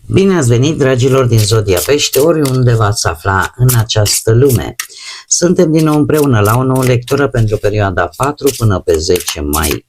Bine ați venit, dragilor din Zodia Pește, oriunde v-ați afla în această lume. Suntem din nou împreună la o nouă lectură pentru perioada 4 până pe 10 mai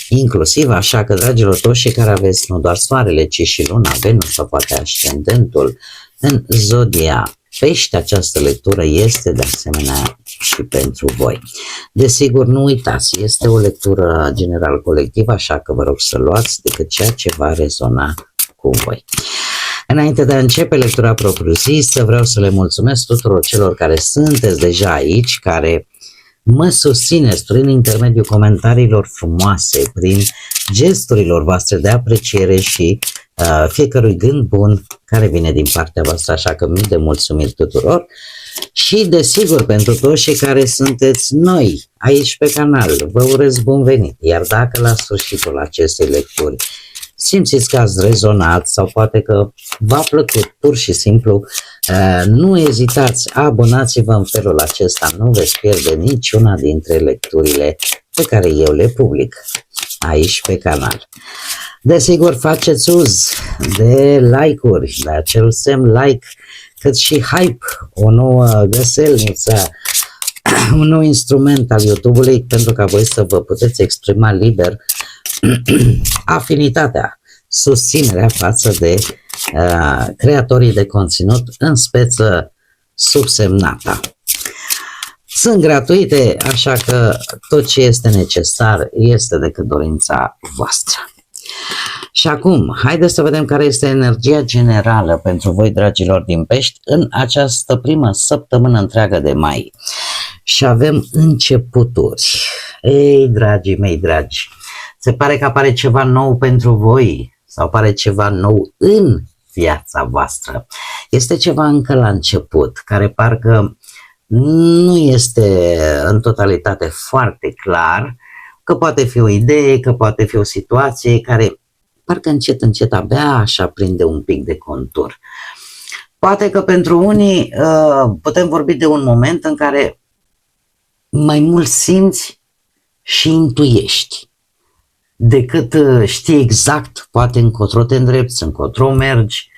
inclusiv, așa că, dragilor, toți cei care aveți nu doar soarele, ci și luna, Venus sau poate ascendentul în Zodia Pește, această lectură este de asemenea și pentru voi. Desigur, nu uitați, este o lectură general colectivă, așa că vă rog să luați decât ceea ce va rezona cu voi. Înainte de a începe lectura propriu-zisă, vreau să le mulțumesc tuturor celor care sunteți deja aici, care mă susțineți prin intermediul comentariilor frumoase, prin gesturilor voastre de apreciere și fiecărui gând bun care vine din partea voastră, așa că mii de mulțumiri tuturor. Și desigur, pentru toți cei care sunteți noi aici pe canal, vă urez bun venit. Iar dacă la sfârșitul acestei lecturi simțiți că ați rezonat sau poate că v-a plăcut pur și simplu, nu ezitați, abonați-vă în felul acesta, nu veți pierde niciuna dintre lecturile pe care eu le public aici pe canal. Desigur, faceți uz de like-uri, de acel semn like, cât și hype, o nouă găselniță, un nou instrument al YouTube-ului pentru ca voi să vă puteți exprima liber afinitatea, susținerea față de creatorii de conținut, în speță subsemnata. Sunt gratuite, așa că tot ce este necesar este decât dorința voastră. Și acum, haideți să vedem care este energia generală pentru voi, dragilor din Pești, în această primă săptămână întreagă de mai. Și avem începuturi. Ei, dragii mei dragi, se pare că apare ceva nou pentru voi sau apare ceva nou în viața voastră. Este ceva încă la început, care parcă nu este în totalitate foarte clar, că poate fi o idee, că poate fi o situație care parcă încet, încet abia așa prinde un pic de contur. Poate că pentru unii putem vorbi de un moment în care mai mult simți și intuiești decât știi exact, poate încotro te îndrepți, încotro mergi,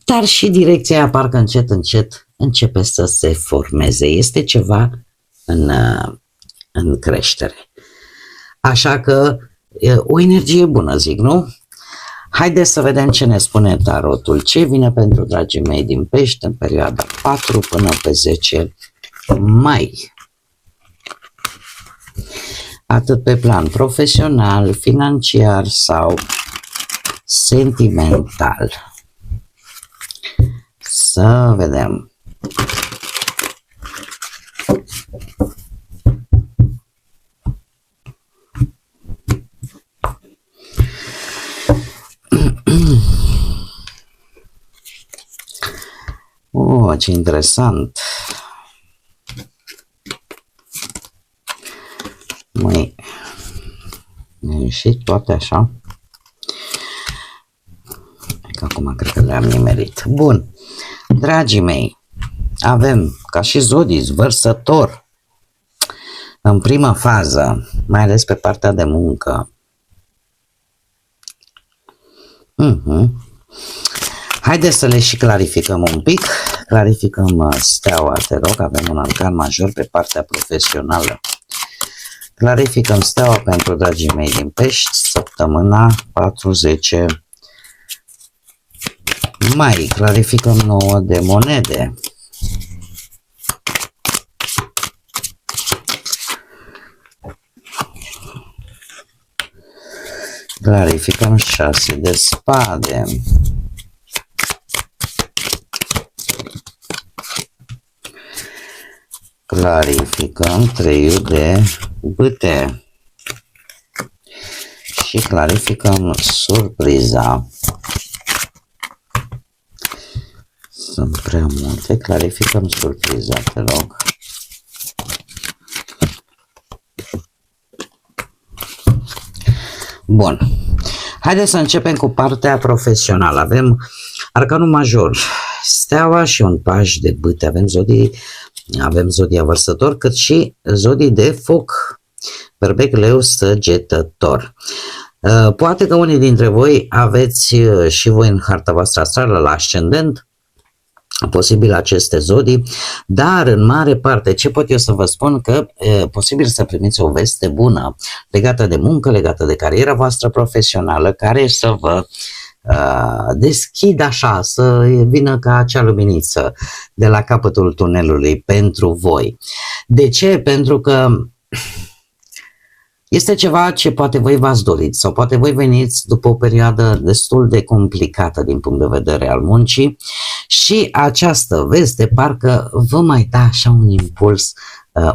dar și direcția aia parcă încet, încet începe să se formeze. Este ceva în creștere. Așa că o energie bună, zic, nu? Haideți să vedem ce ne spune tarotul, ce vine pentru dragii mei din Pești în perioada 4 până pe 10 mai. Atât pe plan profesional, financiar sau sentimental. Să vedem. Oh, ce interesant! Măi, mi-a ieșit toate așa. Că acum cred că le-am nimerit. Bun, dragii mei, avem ca și zodii vărsător în prima fază, mai ales pe partea de muncă. Haideți să le și clarificăm un pic. Clarificăm steaua, te rog, avem un arcan major pe partea profesională. Clarificăm steaua pentru dragii mei din Pești, săptămâna 40 mai. Clarificăm 9 de monede. Clarificăm 6 de spade. Clarificăm 3 de bâte. Și clarificăm surpriza. Sunt prea multe. Clarificăm surpriza, te rog. Bun. Haideți să începem cu partea profesională. Avem arcanul major, steaua și un paj de bâte. Avem zodia vărsător, cât și zodii de foc, berbec, leu, săgetător. Poate că unii dintre voi aveți și voi în harta voastră astrală la ascendent posibil aceste zodii, dar în mare parte ce pot eu să vă spun că posibil să primiți o veste bună legată de muncă, legată de cariera voastră profesională, care să vă deschid așa, să vină ca acea luminiță de la capătul tunelului pentru voi. De ce? Pentru că este ceva ce poate voi v-ați dorit sau poate voi veniți după o perioadă destul de complicată din punct de vedere al muncii și această veste parcă vă mai da așa un impuls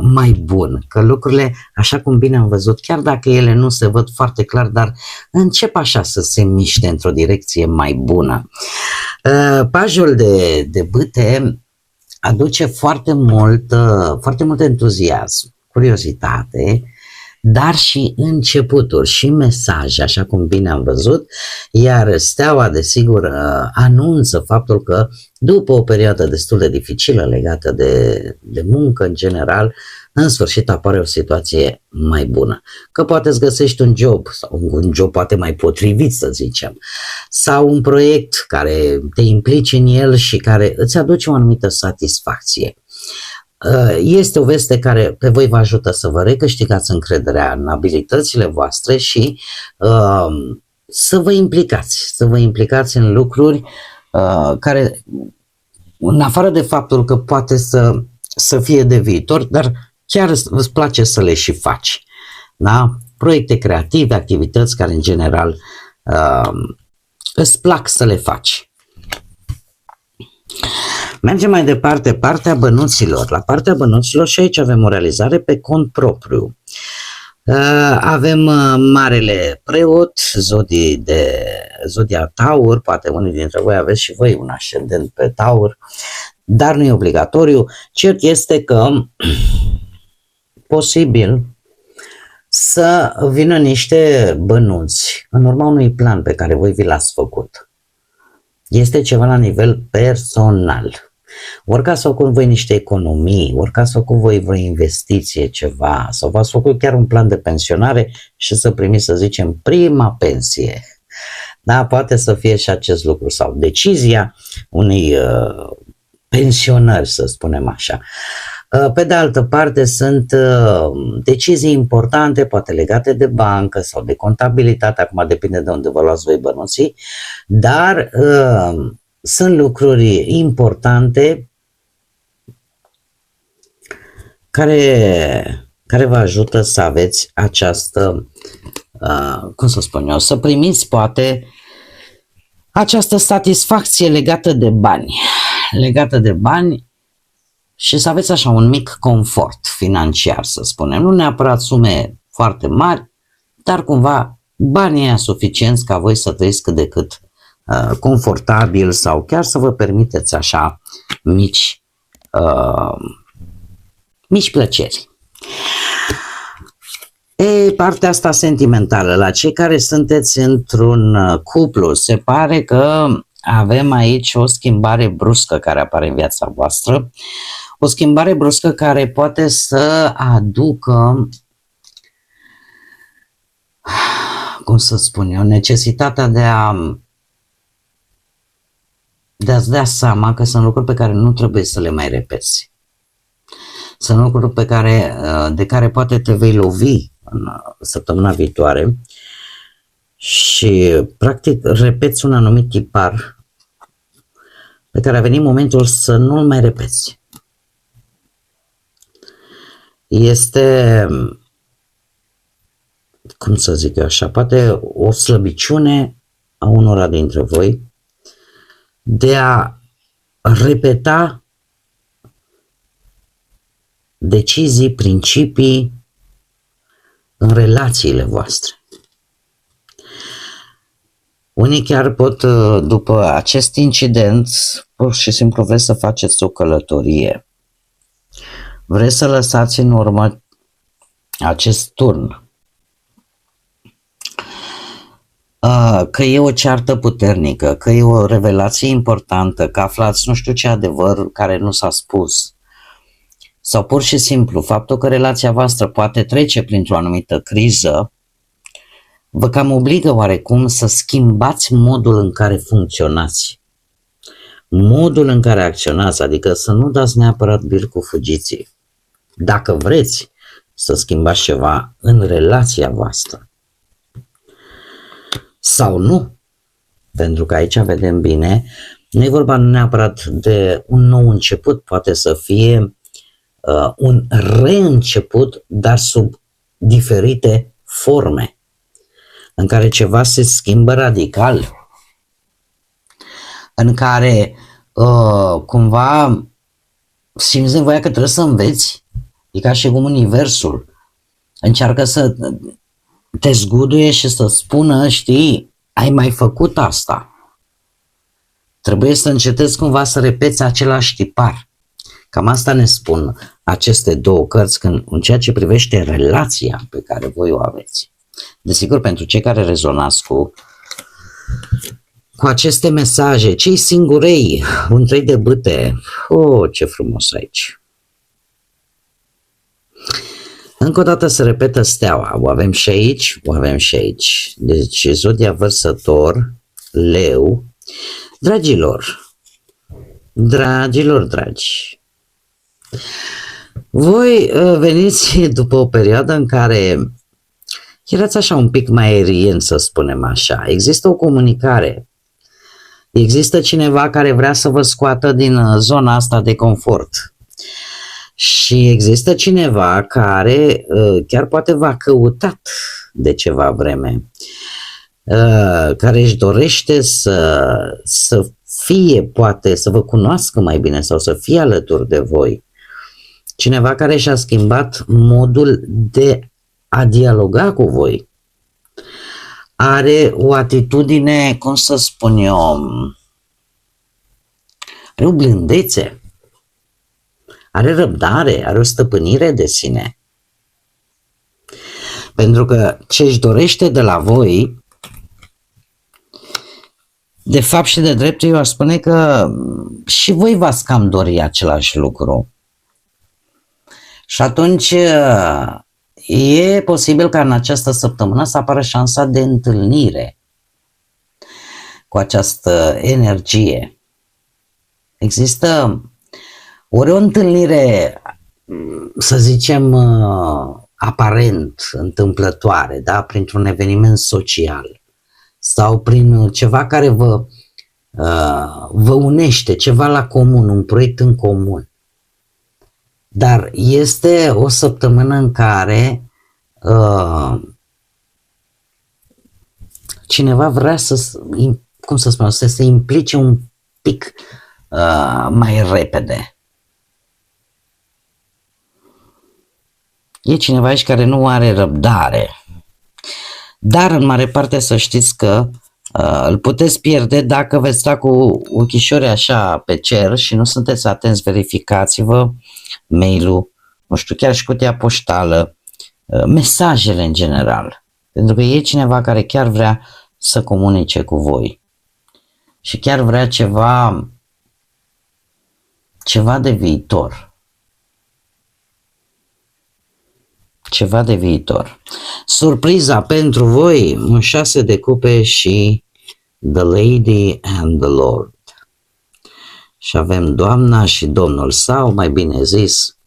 mai bun, că lucrurile, așa cum bine am văzut, chiar dacă ele nu se văd foarte clar, dar încep așa să se miște într-o direcție mai bună. Pajul de bâte aduce foarte mult entuziasm, curiozitate, dar și începuturi și mesaje, așa cum bine am văzut, iar steaua, desigur, anunță faptul că după o perioadă destul de dificilă legată de muncă în general, în sfârșit apare o situație mai bună. Că poate îți găsești un job, sau un job poate mai potrivit, să zicem, sau un proiect care te implici în el și care îți aduce o anumită satisfacție. Este o veste care pe voi vă ajută să vă recâștigați încrederea în abilitățile voastre și să vă implicați în lucruri care, în afară de faptul că poate să fie de viitor, dar chiar îți place să le și faci. Da? Proiecte creative, activități care în general îți plac să le faci. Mergem mai departe, partea bănuților. La partea bănuților și aici avem o realizare pe cont propriu. Avem marele preot, zodia Taur, poate unii dintre voi aveți și voi un ascendent pe Taur, dar nu e obligatoriu. Cert este că posibil să vină niște bănuți în urma unui plan pe care voi vi l-ați făcut. Este ceva la nivel personal. Ori că ați făcut voi niște economii, ori că ați făcut voi vreo investiție ceva, sau v-ați făcut chiar un plan de pensionare și să primiți, să zicem, prima pensie. Da, poate să fie și acest lucru, sau decizia unei pensionări, să spunem așa. Pe de altă parte sunt decizii importante, poate legate de bancă sau de contabilitate, acum depinde de unde vă luați voi bănuții, dar sunt lucruri importante care vă ajută să aveți această, cum să spun eu, să primiți poate această satisfacție legată de bani și să aveți așa un mic confort financiar, să spunem. Nu neapărat sume foarte mari, dar cumva banii aia suficienți ca voi să trăiți cât de cât confortabil sau chiar să vă permiteți așa mici plăceri. Partea asta sentimentală, la cei care sunteți într-un cuplu, se pare că avem aici o schimbare bruscă care apare în viața voastră, o schimbare bruscă care poate să aducă, cum să spun eu, necesitatea de a-ți dea seama că sunt lucruri pe care nu trebuie să le mai repeți. Sunt lucruri de care poate te vei lovi în săptămâna viitoare și practic repeți un anumit tipar pe care a venit momentul să nu-l mai repeți. Este, cum să zic eu așa, poate o slăbiciune a unora dintre voi de a repeta decizii, principii în relațiile voastre. Unii chiar pot, după acest incident, pur și simplu vreți să faceți o călătorie. Vreți să lăsați în urmă acest turn. Că e o ceartă puternică, că e o revelație importantă, că aflați nu știu ce adevăr care nu s-a spus. Sau pur și simplu faptul că relația voastră poate trece printr-o anumită criză vă cam obligă oarecum să schimbați modul în care funcționați. Modul în care acționați, adică să nu dați neapărat bir cu fugiții. Dacă vreți să schimbați ceva în relația voastră. Sau nu. Pentru că aici vedem bine, nu e vorba neapărat de un nou început, poate să fie un reînceput, dar sub diferite forme, în care ceva se schimbă radical, în care cumva simți nevoia că trebuie să înveți, e ca și cum universul încearcă să te zguduie și să spună, știi, ai mai făcut asta. Trebuie să încetezi cumva să repeți același tipar. Cam asta ne spun aceste două cărți în ceea ce privește relația pe care voi o aveți. Desigur, pentru cei care rezonați cu aceste mesaje, cei singurei, un 3 de bâte, ce frumos aici. Încă o dată se repetă steaua, o avem și aici, o avem și aici. Deci zodia vărsător, leu, dragilor, dragi, voi veniți după o perioadă în care erați așa un pic mai aerien, să spunem așa. Există o comunicare, există cineva care vrea să vă scoată din zona asta de confort. Și există cineva care chiar poate v-a căutat de ceva vreme, care își dorește să fie, poate, să vă cunoască mai bine sau să fie alături de voi. Cineva care și-a schimbat modul de a dialoga cu voi. Are o atitudine, cum să spun eu, are o blândețe. Are răbdare, are o stăpânire de sine. Pentru că ce își dorește de la voi, de fapt și de drept, eu aș spune că și voi v-ați cam dori același lucru. Și atunci e posibil ca în această săptămână să apară șansa de întâlnire cu această energie. Există ori o întâlnire, să zicem, aparent întâmplătoare, da? Printr-un eveniment social sau prin ceva care vă unește, ceva la comun, un proiect în comun. Dar este o săptămână în care cineva vrea să, cum să spun, să se implice un pic mai repede. E cineva aici care nu are răbdare. Dar în mare parte să știți că îl puteți pierde dacă veți sta cu ochișorii așa pe cer și nu sunteți atenți, verificați-vă mail-ul, nu știu, chiar și cutia poștală, mesajele în general. Pentru că e cineva care chiar vrea să comunice cu voi și chiar vrea ceva de viitor. Ceva de viitor. Surpriza pentru voi, un 6 de cupe și The Lady and the Lord. Și avem doamna și domnul, sau mai bine zis,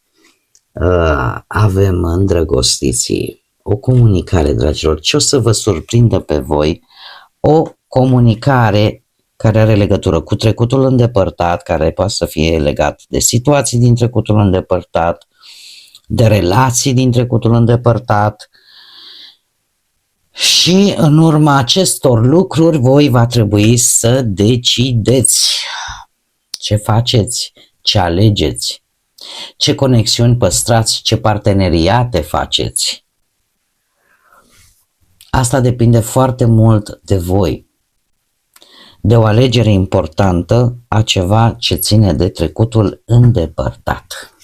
avem îndrăgostiții. O comunicare, dragilor, ce o să vă surprindă pe voi? O comunicare care are legătură cu trecutul îndepărtat, care poate să fie legat de situații din trecutul îndepărtat, de relații din trecutul îndepărtat, și în urma acestor lucruri voi va trebui să decideți ce faceți, ce alegeți, ce conexiuni păstrați, ce parteneriate faceți. Asta depinde foarte mult de voi, de o alegere importantă a ceva ce ține de trecutul îndepărtat.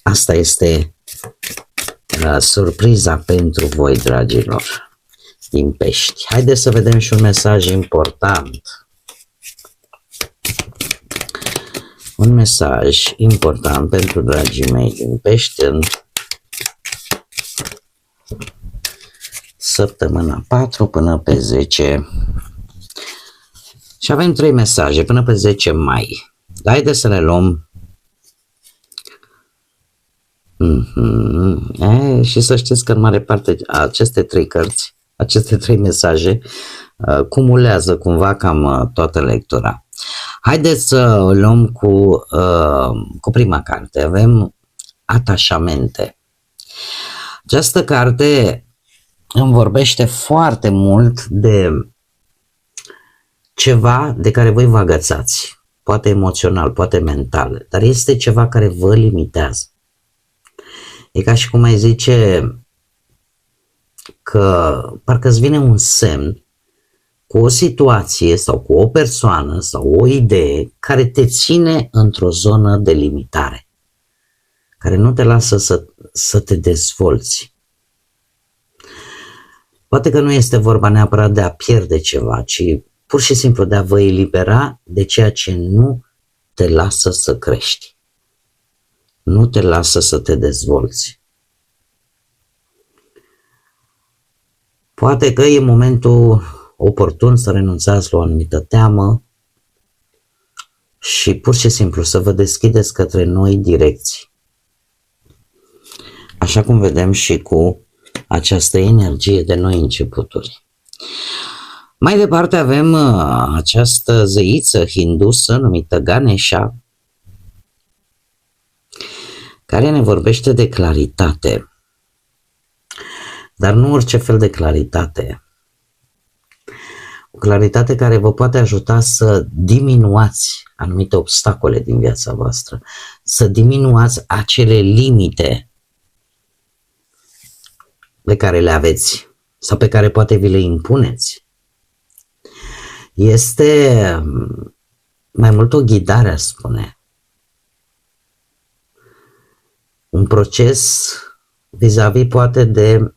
Asta este surpriza pentru voi, dragilor, din Pești. Haideți să vedem și un mesaj important. Un mesaj important pentru dragii mei din Pești în săptămâna 4 până pe 10. Și avem 3 mesaje până pe 10 mai. Haideți să le luăm. Și să știți că în mare parte aceste 3 cărți, aceste 3 mesaje cumulează cumva cam toată lectura. Haideți să o luăm cu prima carte. Avem Atașamente. Această carte îmi vorbește foarte mult de ceva de care voi vă agățați, poate emoțional, poate mental, dar este ceva care vă limitează. E ca și cum ai zice că parcă îți vine un semn cu o situație sau cu o persoană sau o idee care te ține într-o zonă de limitare, care nu te lasă să te dezvolți. Poate că nu este vorba neapărat de a pierde ceva, ci pur și simplu de a vă elibera de ceea ce nu te lasă să crești, nu te lasă să te dezvolți. Poate că e momentul oportun să renunțați la o anumită teamă și pur și simplu să vă deschideți către noi direcții. Așa cum vedem și cu această energie de noi începuturi. Mai departe avem această zeiță hindusă numită Ganesha, care ne vorbește de claritate. Dar nu orice fel de claritate. O claritate care vă poate ajuta să diminuați anumite obstacole din viața voastră, să diminuați acele limite pe care le aveți sau pe care poate vi le impuneți. Este mai mult o ghidare, aș spune. Un proces vis-a-vis poate de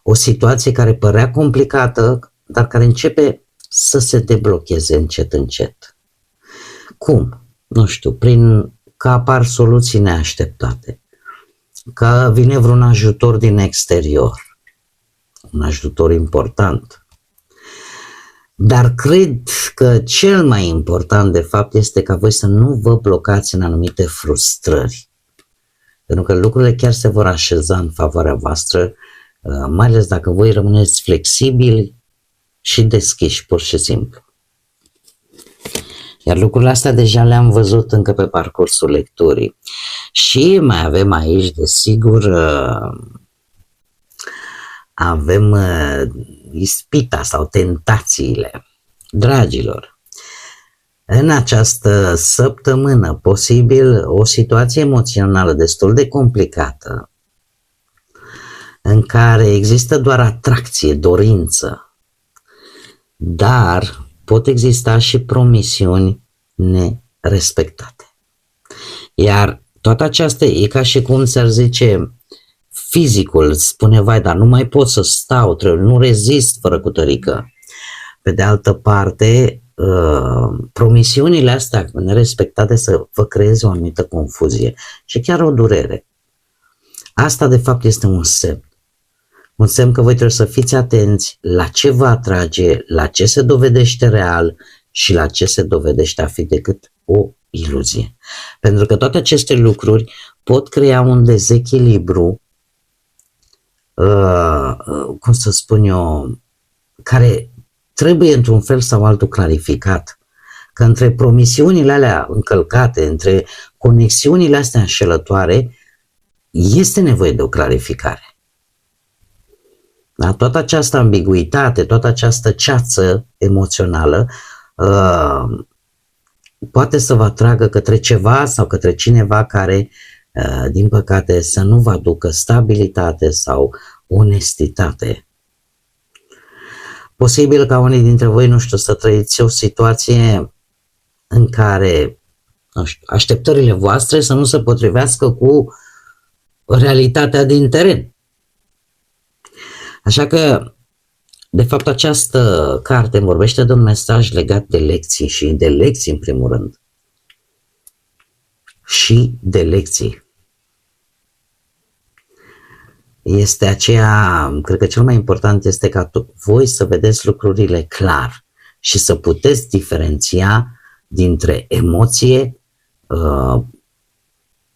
o situație care părea complicată, dar care începe să se deblocheze încet, încet. Cum? Nu știu, că apar soluții neașteptate, că vine vreun ajutor din exterior, un ajutor important. Dar cred că cel mai important, de fapt, este ca voi să nu vă blocați în anumite frustrări. Pentru că lucrurile chiar se vor așeza în favoarea voastră, mai ales dacă voi rămâneți flexibili și deschiși, pur și simplu. Iar lucrurile astea deja le-am văzut încă pe parcursul lecturii. Și mai avem aici, desigur, avem ispita sau tentațiile. Dragilor, în această săptămână, posibil o situație emoțională destul de complicată, în care există doar atracție, dorință, dar pot exista și promisiuni nerespectate. Iar toată aceasta e ca și cum ți-ar zice fizicul, spune, vai, dar nu mai pot să stau, nu rezist fără cutărică. Pe de altă parte, promisiunile astea nerespectate să vă creeze o anumită confuzie și chiar o durere. Asta de fapt este un semn. Un semn că voi trebuie să fiți atenți la ce vă atrage, la ce se dovedește real și la ce se dovedește a fi decât o iluzie. Pentru că toate aceste lucruri pot crea un dezechilibru, cum să spun eu, care trebuie într-un fel sau altul clarificat. Că între promisiunile alea încălcate, între conexiunile astea înșelătoare, este nevoie de o clarificare. Da? Toată această ambiguitate, toată această ceață emoțională poate să vă atragă către ceva sau către cineva care, din păcate, să nu vă aducă stabilitate sau onestitate. Posibil ca unii dintre voi, nu știu, să trăiți o situație în care, nu știu, așteptările voastre să nu se potrivească cu realitatea din teren. Așa că, de fapt, această carte vorbește de un mesaj legat de lecții și de lecții în primul rând. Și de lecții. este aceea, cred că cel mai important este ca voi să vedeți lucrurile clar și să puteți diferenția dintre emoție,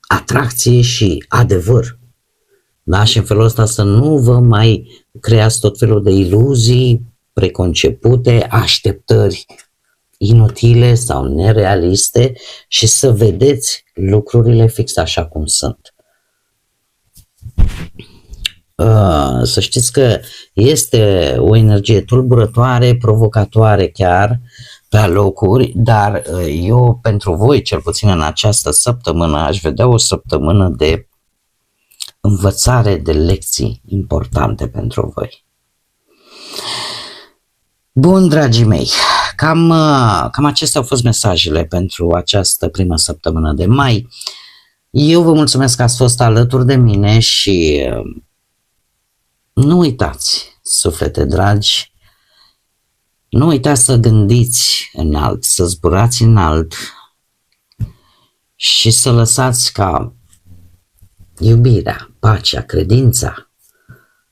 atracție și adevăr. Da? Și în felul ăsta să nu vă mai creați tot felul de iluzii preconcepute, așteptări inutile sau nerealiste și să vedeți lucrurile fix așa cum sunt. Să știți că este o energie tulburătoare, provocatoare chiar pe alocuri, dar eu pentru voi, cel puțin în această săptămână, aș vedea o săptămână de învățare de lecții importante pentru voi. Bun, dragii mei, cam acestea au fost mesajele pentru această primă săptămână de mai. Eu vă mulțumesc că ați fost alături de mine și nu uitați, suflete dragi, nu uitați să gândiți înalt, să zburați înalt și să lăsați ca iubirea, pacea, credința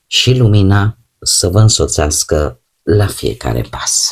și lumina să vă însoțească la fiecare pas.